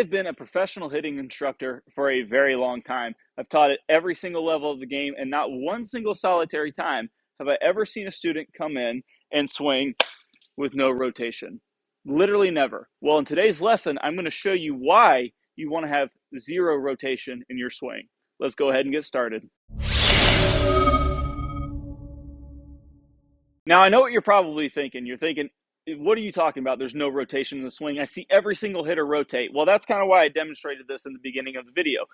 I've been a professional hitting instructor for a very long time. I've taught at every single level of the game, and not one single solitary time have I ever seen a student come in and swing with no rotation. Literally never. Well, in today's lesson, I'm going to show you why you want to have zero rotation in your swing. Let's go ahead and get started. Now, I know what you're probably thinking. You're thinking, what are you talking about? There's no rotation in the swing. I see every single hitter rotate. Well, that's kind of why I demonstrated this in the beginning of the video.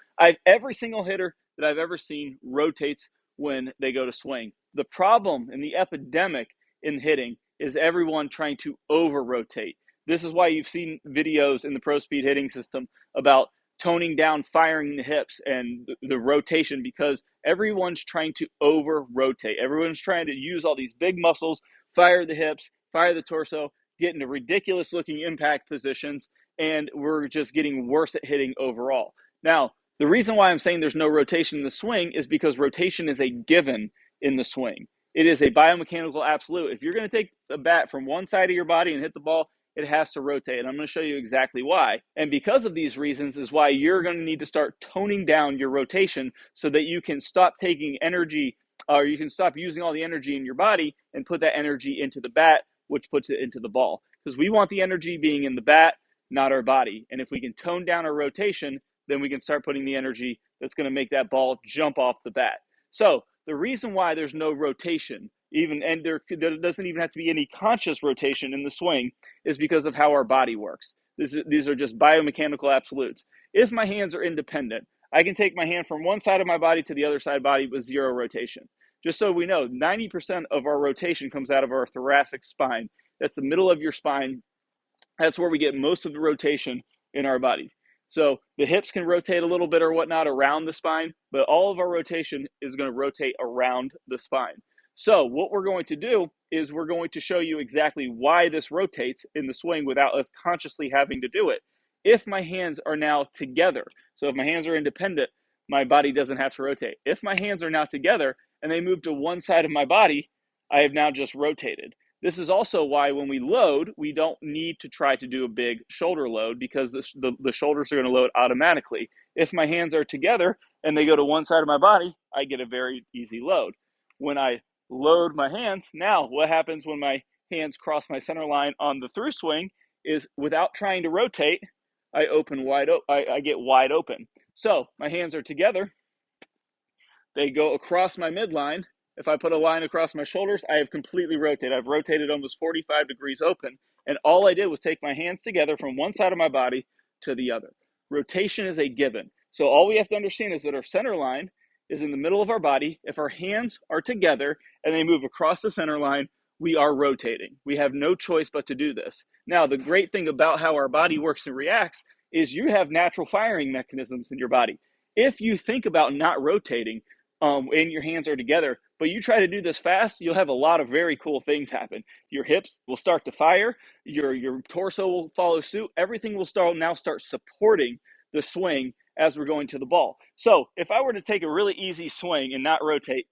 Every single hitter that I've ever seen rotates when they go to swing. The problem and the epidemic in hitting is everyone trying to over-rotate. This is why you've seen videos in the pro speed hitting system about toning down firing the hips and the rotation, because everyone's trying to over rotate. Everyone's trying to use all these big muscles, fire the hips, fire the torso, get into ridiculous looking impact positions, and we're just getting worse at hitting overall. Now, the reason why I'm saying there's no rotation in the swing is because rotation is a given in the swing. It is a biomechanical absolute. If you're going to take a bat from one side of your body and hit the ball, it has to rotate. And I'm going to show you exactly why. And because of these reasons is why you're going to need to start toning down your rotation so that you can stop taking energy, or you can stop using all the energy in your body and put that energy into the bat, which puts it into the ball. Because we want the energy being in the bat, not our body. And if we can tone down our rotation, then we can start putting the energy that's going to make that ball jump off the bat. So the reason why there's no rotation, and there doesn't even have to be any conscious rotation in the swing, is because of how our body works. These are just biomechanical absolutes. If my hands are independent, I can take my hand from one side of my body to the other side of the body with zero rotation. Just so we know, 90% of our rotation comes out of our thoracic spine. That's the middle of your spine. That's where we get most of the rotation in our body. So the hips can rotate a little bit or whatnot around the spine, but all of our rotation is going to rotate around the spine. So what we're going to do is we're going to show you exactly why this rotates in the swing without us consciously having to do it. If my hands are now together, so if my hands are independent, my body doesn't have to rotate. If my hands are now together and they move to one side of my body, I have now just rotated. This is also why when we load, we don't need to try to do a big shoulder load, because the shoulders are going to load automatically. If my hands are together and they go to one side of my body, I get a very easy load. When I load my hands, now what happens when my hands cross my center line on the through swing is, without trying to rotate, I get wide open. So my hands are together, they go across my midline. If I put a line across my shoulders, I have completely rotated. I've rotated almost 45 degrees open. And all I did was take my hands together from one side of my body to the other. Rotation is a given. So all we have to understand is that our center line is in the middle of our body. If our hands are together and they move across the center line, we are rotating. We have no choice but to do this. Now, the great thing about how our body works and reacts is you have natural firing mechanisms in your body. If you think about not rotating, and your hands are together, but you try to do this fast, you'll have a lot of very cool things happen. Your hips will start to fire, your torso will follow suit, everything will start supporting the swing as we're going to the ball. So if I were to take a really easy swing and not rotate,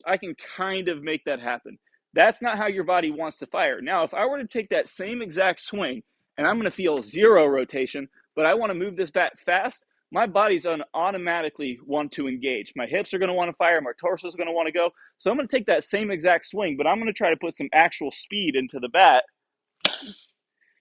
I can kind of make that happen. That's not how your body wants to fire. Now, if I were to take that same exact swing and I'm going to feel zero rotation, but I want to move this bat fast, my body's going to automatically want to engage. My hips are going to want to fire. My torso is going to want to go. So I'm going to take that same exact swing, but I'm going to try to put some actual speed into the bat.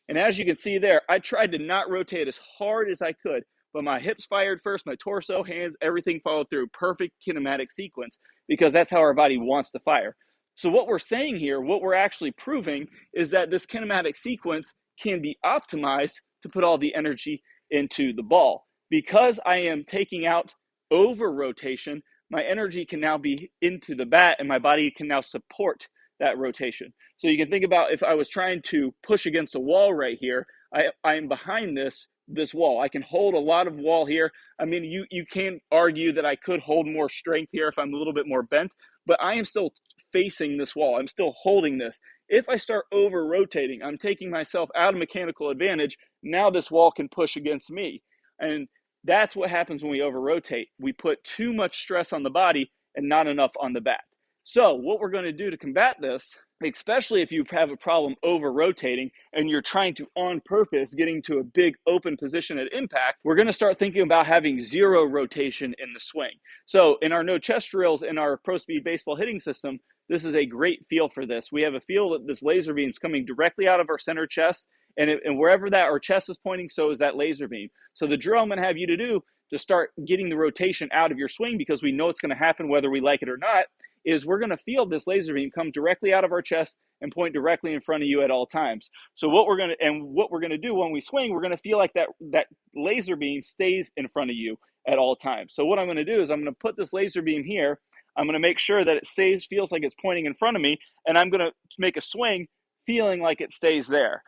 And as you can see there, I tried to not rotate as hard as I could, but my hips fired first, my torso, hands, everything followed through. Perfect kinematic sequence, because that's how our body wants to fire. So what we're saying here, what we're actually proving, is that this kinematic sequence can be optimized to put all the energy into the ball. Because I am taking out over rotation, my energy can now be into the bat and my body can now support that rotation. So you can think about, if I was trying to push against a wall right here, I am behind this wall. I can hold a lot of wall here. I mean, you can argue that I could hold more strength here if I'm a little bit more bent, but I am still facing this wall. I'm still holding this. If I start over rotating, I'm taking myself out of mechanical advantage. Now this wall can push against me. And that's what happens when we over rotate. We put too much stress on the body and not enough on the bat. So what we're going to do to combat this especially if you have a problem over rotating and you're trying to on purpose getting to a big open position at impact, we're going to start thinking about having zero rotation in the swing. So in our no chest drills in our pro speed baseball hitting system, this is a great feel for this. We have a feel that this laser beam is coming directly out of our center chest, and wherever that our chest is pointing, so is that laser beam. So the drill I'm going to have you to do to start getting the rotation out of your swing, because we know it's going to happen whether we like it or not, is we're going to feel this laser beam come directly out of our chest and point directly in front of you at all times. So what we're going to do when we swing, we're going to feel like that laser beam stays in front of you at all times. So what I'm going to do is I'm going to put this laser beam here. I'm going to make sure that it feels like it's pointing in front of me, and I'm going to make a swing feeling like it stays there.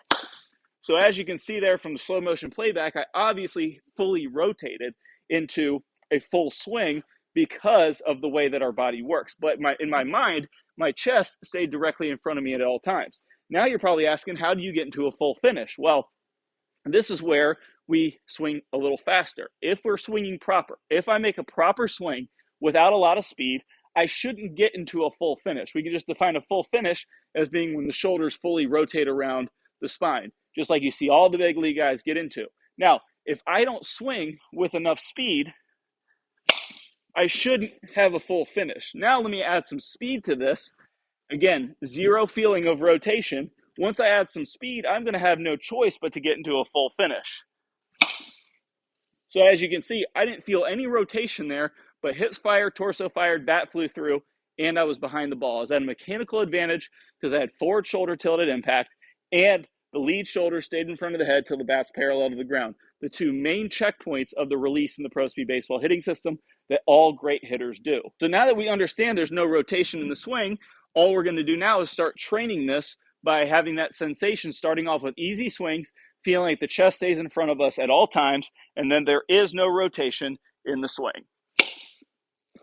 So as you can see there from the slow motion playback, I obviously fully rotated into a full swing because of the way that our body works. But in my mind, my chest stayed directly in front of me at all times. Now you're probably asking, how do you get into a full finish? Well, this is where we swing a little faster. If we're swinging proper, if I make a proper swing without a lot of speed, I shouldn't get into a full finish. We can just define a full finish as being when the shoulders fully rotate around the spine, just like you see all the big league guys get into. Now, if I don't swing with enough speed, I shouldn't have a full finish. Now let me add some speed to this. Again, zero feeling of rotation. Once I add some speed, I'm going to have no choice but to get into a full finish. So as you can see, I didn't feel any rotation there, but hips fired, torso fired, bat flew through, and I was behind the ball. I was at a mechanical advantage because I had forward shoulder tilted impact, and the lead shoulder stayed in front of the head till the bat's parallel to the ground. The two main checkpoints of the release in the pro speed baseball hitting system that all great hitters do. So now that we understand there's no rotation in the swing, all we're going to do now is start training this by having that sensation, starting off with easy swings, feeling like the chest stays in front of us at all times, and then there is no rotation in the swing.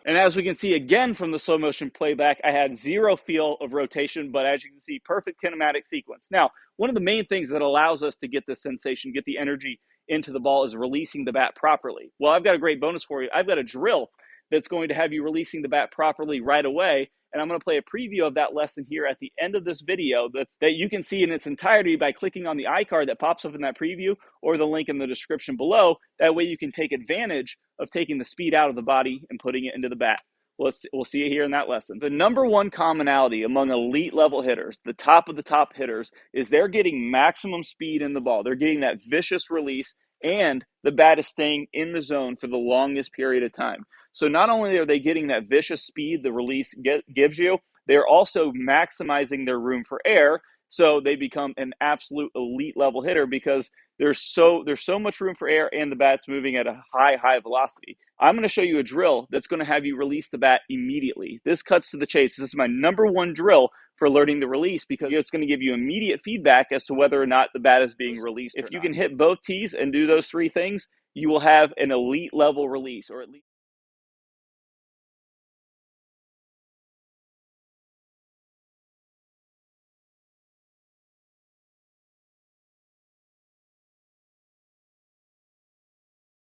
And as we can see again from the slow motion playback, I had zero feel of rotation, but as you can see, perfect kinematic sequence. Now, one of the main things that allows us to get this sensation, get the energy into the ball, is releasing the bat properly. Well, I've got a great bonus for you. I've got a drill that's going to have you releasing the bat properly right away. And I'm going to play a preview of that lesson here at the end of this video that you can see in its entirety by clicking on the iCard that pops up in that preview or the link in the description below. That way you can take advantage of taking the speed out of the body and putting it into the bat. We'll see you here in that lesson. The number one commonality among elite level hitters, the top of the top hitters, is they're getting maximum speed in the ball. They're getting that vicious release, and the bat is staying in the zone for the longest period of time. So not only are they getting that vicious speed the release gives you, they're also maximizing their room for air. So they become an absolute elite level hitter because there's so much room for air and the bat's moving at a high velocity. I'm going to show you a drill that's going to have you release the bat immediately. This cuts to the chase. This is my number one drill for learning the release because it's going to give you immediate feedback as to whether or not the bat is being released. If you can hit both tees and do those three things, you will have an elite level release, or at least